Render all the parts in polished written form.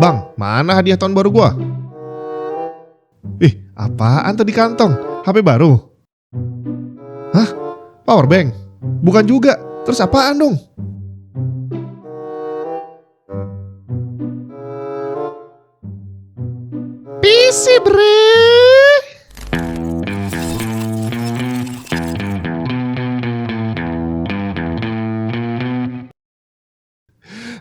Bang, mana hadiah tahun baru gua? Ih, apaan tuh di kantong? HP baru? Hah? Power bank? Bukan juga. Terus apaan dong? PC bre.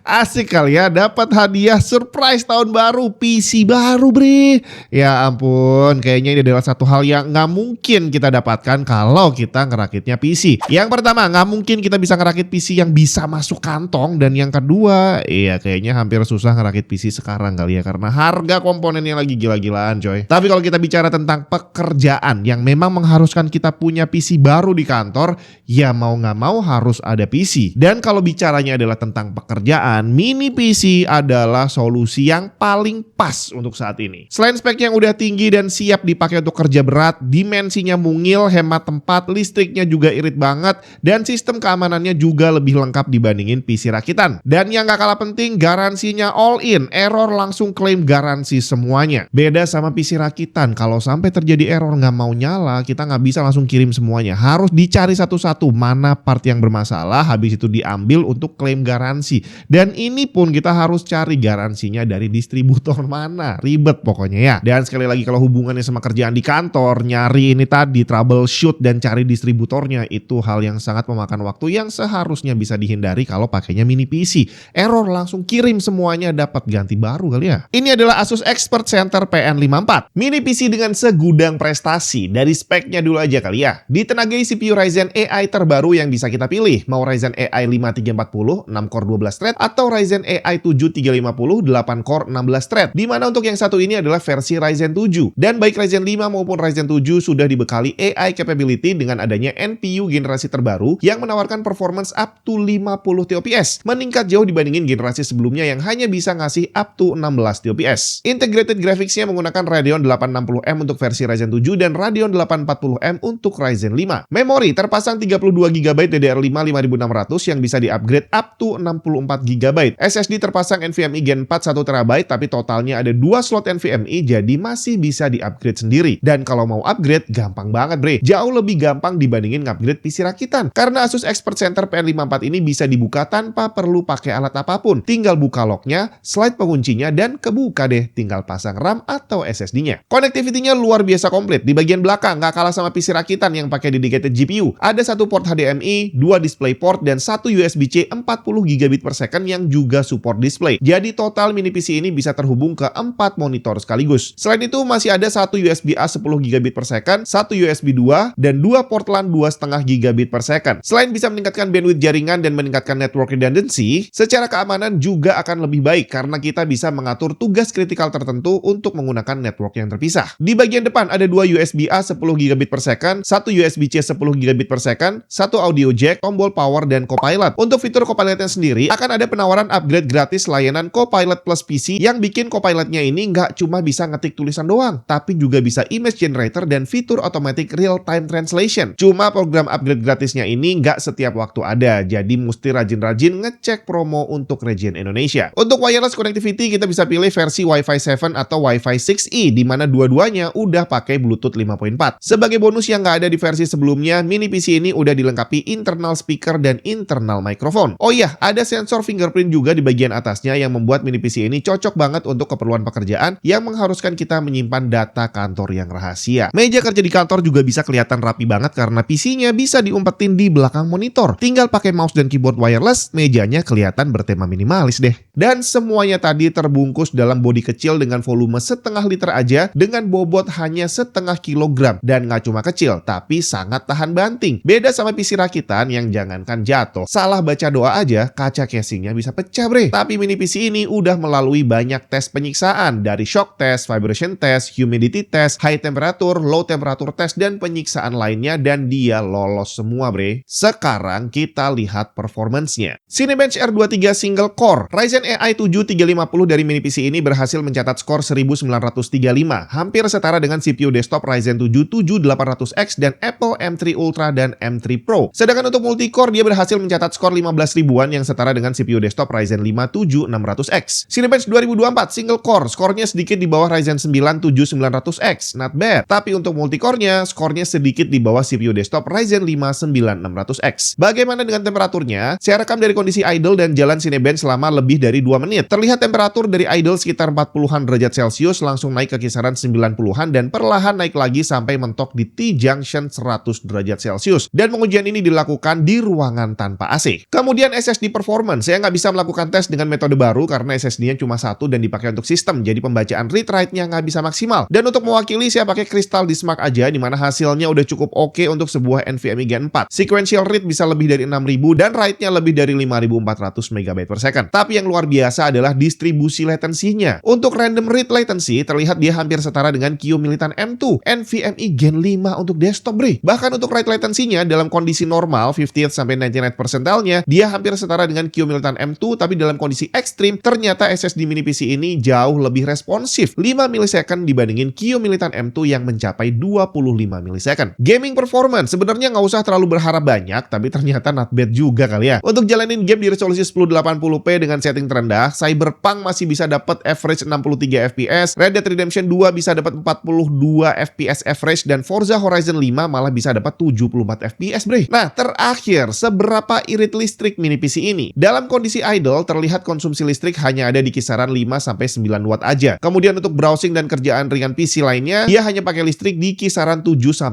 Asik kali ya, dapat hadiah surprise tahun baru, PC baru bre. Ya ampun, kayaknya ini adalah satu hal yang nggak mungkin kita dapatkan kalau kita ngerakitnya PC. Yang pertama, nggak mungkin kita bisa ngerakit PC yang bisa masuk kantong. Dan yang kedua, iya kayaknya hampir susah ngerakit PC sekarang kali ya, karena harga komponennya lagi gila-gilaan coy. Tapi kalau kita bicara tentang pekerjaan yang memang mengharuskan kita punya PC baru di kantor, ya mau nggak mau harus ada PC. Dan kalau bicaranya adalah tentang pekerjaan, mini PC adalah solusi yang paling pas untuk saat ini. Selain spek yang udah tinggi dan siap dipakai untuk kerja berat, dimensinya mungil, hemat tempat, listriknya juga irit banget, dan sistem keamanannya juga lebih lengkap dibandingin PC rakitan. Dan yang gak kalah penting, garansinya all in, error langsung klaim garansi semuanya. Beda sama PC rakitan, kalau sampai terjadi error nggak mau nyala, kita nggak bisa langsung kirim semuanya. Harus dicari satu-satu mana part yang bermasalah, habis itu diambil untuk klaim garansi. Dan ini pun kita harus cari garansinya dari distributor mana. Ribet pokoknya ya. Dan sekali lagi kalau hubungannya sama kerjaan di kantor, nyari ini tadi troubleshoot dan cari distributornya, itu hal yang sangat memakan waktu yang seharusnya bisa dihindari kalau pakainya mini PC. Error langsung kirim semuanya, dapat ganti baru kali ya. Ini adalah Asus Expert Center PN54. Mini PC dengan segudang prestasi. Dari speknya dulu aja kali ya. Ditenagai CPU Ryzen AI terbaru yang bisa kita pilih. Mau Ryzen AI 5340, 6 core 12 thread, atau Ryzen AI 7350 8 core 16 thread. Dimana untuk yang satu ini adalah versi Ryzen 7. Dan baik Ryzen 5 maupun Ryzen 7 sudah dibekali AI capability dengan adanya NPU generasi terbaru yang menawarkan performance up to 50 TOPS. Meningkat jauh dibandingin generasi sebelumnya yang hanya bisa ngasih up to 16 TOPS. Integrated graphics-nya menggunakan Radeon 860M untuk versi Ryzen 7 dan Radeon 840M untuk Ryzen 5. Memori terpasang 32GB DDR5 5600 yang bisa di-upgrade up to 64GB. SSD terpasang NVMe Gen 4 1TB, tapi totalnya ada 2 slot NVMe, jadi masih bisa di-upgrade sendiri. Dan kalau mau upgrade, gampang banget bre. Jauh lebih gampang dibandingin ngupgrade PC rakitan. Karena Asus Expert Center PN54 ini bisa dibuka tanpa perlu pakai alat apapun. Tinggal buka locknya, slide penguncinya, dan kebuka deh. Tinggal pasang RAM atau SSD-nya. Connectivity-nya luar biasa komplit. Di bagian belakang, nggak kalah sama PC rakitan yang pakai dedicated GPU. Ada satu port HDMI, 2 DisplayPort, dan satu USB-C 40GB per second yang juga support display. Jadi total mini PC ini bisa terhubung ke 4 monitor sekaligus. Selain itu masih ada satu USB-A 10GB per second, satu USB 2, dan 2 port LAN 2,5GB per second. Selain bisa meningkatkan bandwidth jaringan dan meningkatkan network redundancy, secara keamanan juga akan lebih baik karena kita bisa mengatur tugas kritikal tertentu untuk menggunakan network yang terpisah. Di bagian depan ada 2 USB-A 10GB per second, satu USB-C 10GB per second, satu audio jack, tombol power, dan Copilot. Untuk fitur Copilotnya sendiri, akan ada penawaran upgrade gratis layanan Copilot Plus PC yang bikin Copilotnya ini nggak cuma bisa ngetik tulisan doang, tapi juga bisa image generator dan fitur automatic real-time translation. Cuma program upgrade gratisnya ini nggak setiap waktu ada, jadi mesti rajin-rajin ngecek promo untuk region Indonesia. Untuk wireless connectivity, kita bisa pilih versi Wi-Fi 7 atau Wi-Fi 6E, di mana dua-duanya udah pakai Bluetooth 5.4. Sebagai bonus yang nggak ada di versi sebelumnya, mini PC ini udah dilengkapi internal speaker dan internal microphone. Oh iya, ada sensor fingerprint juga di bagian atasnya yang membuat mini PC ini cocok banget untuk keperluan pekerjaan yang mengharuskan kita menyimpan data kantor yang rahasia. Meja kerja di kantor juga bisa kelihatan rapi banget karena PC-nya bisa diumpetin di belakang monitor. Tinggal pakai mouse dan keyboard wireless, mejanya kelihatan bertema minimalis deh. Dan semuanya tadi terbungkus dalam bodi kecil dengan volume setengah liter aja dengan bobot hanya setengah kilogram. Dan nggak cuma kecil, tapi sangat tahan banting. Beda sama PC rakitan yang jangankan jatuh, salah baca doa aja kaca casingnya bisa pecah bre. Tapi mini PC ini udah melalui banyak tes penyiksaan dari shock test, vibration test, humidity test, high temperature, low temperature test, dan penyiksaan lainnya, dan dia lolos semua bre. Sekarang kita lihat performance-nya. Cinebench R23 single core Ryzen AI 7350 dari mini PC ini berhasil mencatat skor 1935, hampir setara dengan CPU desktop Ryzen 7 7800X dan Apple M3 Ultra dan M3 Pro. Sedangkan untuk multicore dia berhasil mencatat skor 15 ribuan yang setara dengan CPU desktop desktop Ryzen 5 7600X. Cinebench 2024 single core, skornya sedikit di bawah Ryzen 9 7900X, not bad. Tapi untuk multicore-nya, skornya sedikit di bawah CPU desktop Ryzen 5 9600X. Bagaimana dengan temperaturnya? Saya rekam dari kondisi idle dan jalan Cinebench selama lebih dari 2 menit. Terlihat temperatur dari idle sekitar 40-an derajat Celcius, langsung naik ke kisaran 90-an dan perlahan naik lagi sampai mentok di T-junction 100 derajat Celcius. Dan pengujian ini dilakukan di ruangan tanpa AC. Kemudian SSD performance, saya nggak bisa melakukan tes dengan metode baru karena SSD-nya cuma satu dan dipakai untuk sistem, jadi pembacaan read-write-nya nggak bisa maksimal. Dan untuk mewakili, saya pakai Crystal Dismark aja, dimana hasilnya udah cukup oke untuk sebuah NVMe Gen 4. Sequential read bisa lebih dari 6000 dan write-nya lebih dari 5400 MB per second. Tapi yang luar biasa adalah distribusi latensinya. Untuk random read latency, terlihat dia hampir setara dengan Kio Militan M2, NVMe Gen 5 untuk desktop, bre. Bahkan untuk write latensinya dalam kondisi normal 50th sampai 99th percentile-nya, dia hampir setara dengan Kio Militan M2, tapi dalam kondisi ekstrim, ternyata SSD mini PC ini jauh lebih responsif, 5 millisecond dibandingin Kio Militan M2 yang mencapai 25 millisecond. Gaming performance, sebenarnya nggak usah terlalu berharap banyak, tapi ternyata not bad juga kali ya. Untuk jalanin game di resolusi 1080p dengan setting terendah, Cyberpunk masih bisa dapat average 63 FPS, Red Dead Redemption 2 bisa dapat 42 FPS average, dan Forza Horizon 5 malah bisa dapat 74 FPS, bre. Nah, terakhir, seberapa irit listrik mini PC ini? Dalam kondisi idle, terlihat konsumsi listrik hanya ada di kisaran 5-9 watt aja. Kemudian untuk browsing dan kerjaan ringan PC lainnya, dia hanya pakai listrik di kisaran 7-15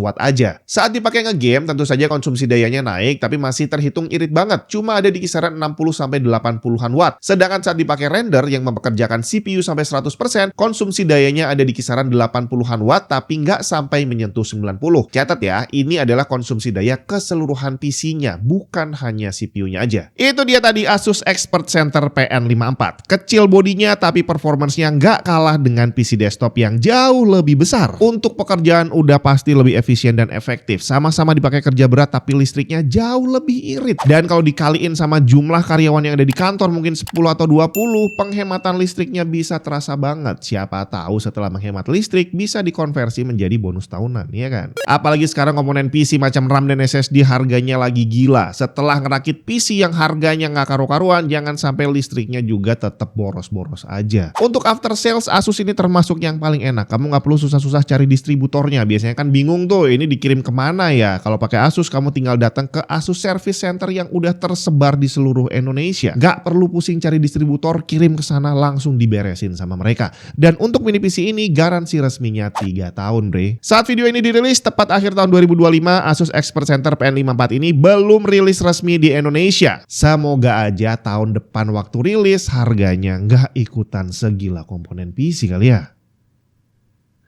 watt aja. Saat dipakai nge-game, tentu saja konsumsi dayanya naik, tapi masih terhitung irit banget, cuma ada di kisaran 60-80-an watt. Sedangkan saat dipakai render yang mempekerjakan CPU sampai 100%, konsumsi dayanya ada di kisaran 80-an watt, tapi nggak sampai menyentuh 90. Catat ya, ini adalah konsumsi daya keseluruhan PC-nya, bukan hanya CPU-nya aja. Itu dia tadi Asus Expert Center PN54. Kecil bodinya, tapi performance-nya nggak kalah dengan PC desktop yang jauh lebih besar. Untuk pekerjaan udah pasti lebih efisien dan efektif. Sama-sama dipakai kerja berat, tapi listriknya jauh lebih irit. Dan kalau dikaliin sama jumlah karyawan yang ada di kantor, mungkin 10 atau 20, penghematan listriknya bisa terasa banget. Siapa tahu setelah menghemat listrik, bisa dikonversi menjadi bonus tahunan, ya kan? Apalagi sekarang komponen PC macam RAM dan SSD harganya lagi gila. Setelah ngerakit PC yang harganya nggak karu-karuan, jangan sampai listriknya juga tetap boros-boros aja. Untuk after sales, Asus ini termasuk yang paling enak. Kamu nggak perlu susah-susah cari distributornya. Biasanya kan bingung tuh, ini dikirim kemana ya? Kalau pakai Asus, kamu tinggal datang ke Asus Service Center yang udah tersebar di seluruh Indonesia. Nggak perlu pusing cari distributor, kirim ke sana langsung diberesin sama mereka. Dan untuk mini PC ini garansi resminya 3 tahun, bre. Saat video ini dirilis tepat akhir tahun 2025, Asus Expert Center PN54 ini belum rilis resmi di Indonesia. Semoga aja tahun depan waktu rilis harganya nggak ikutan segila komponen PC kali ya.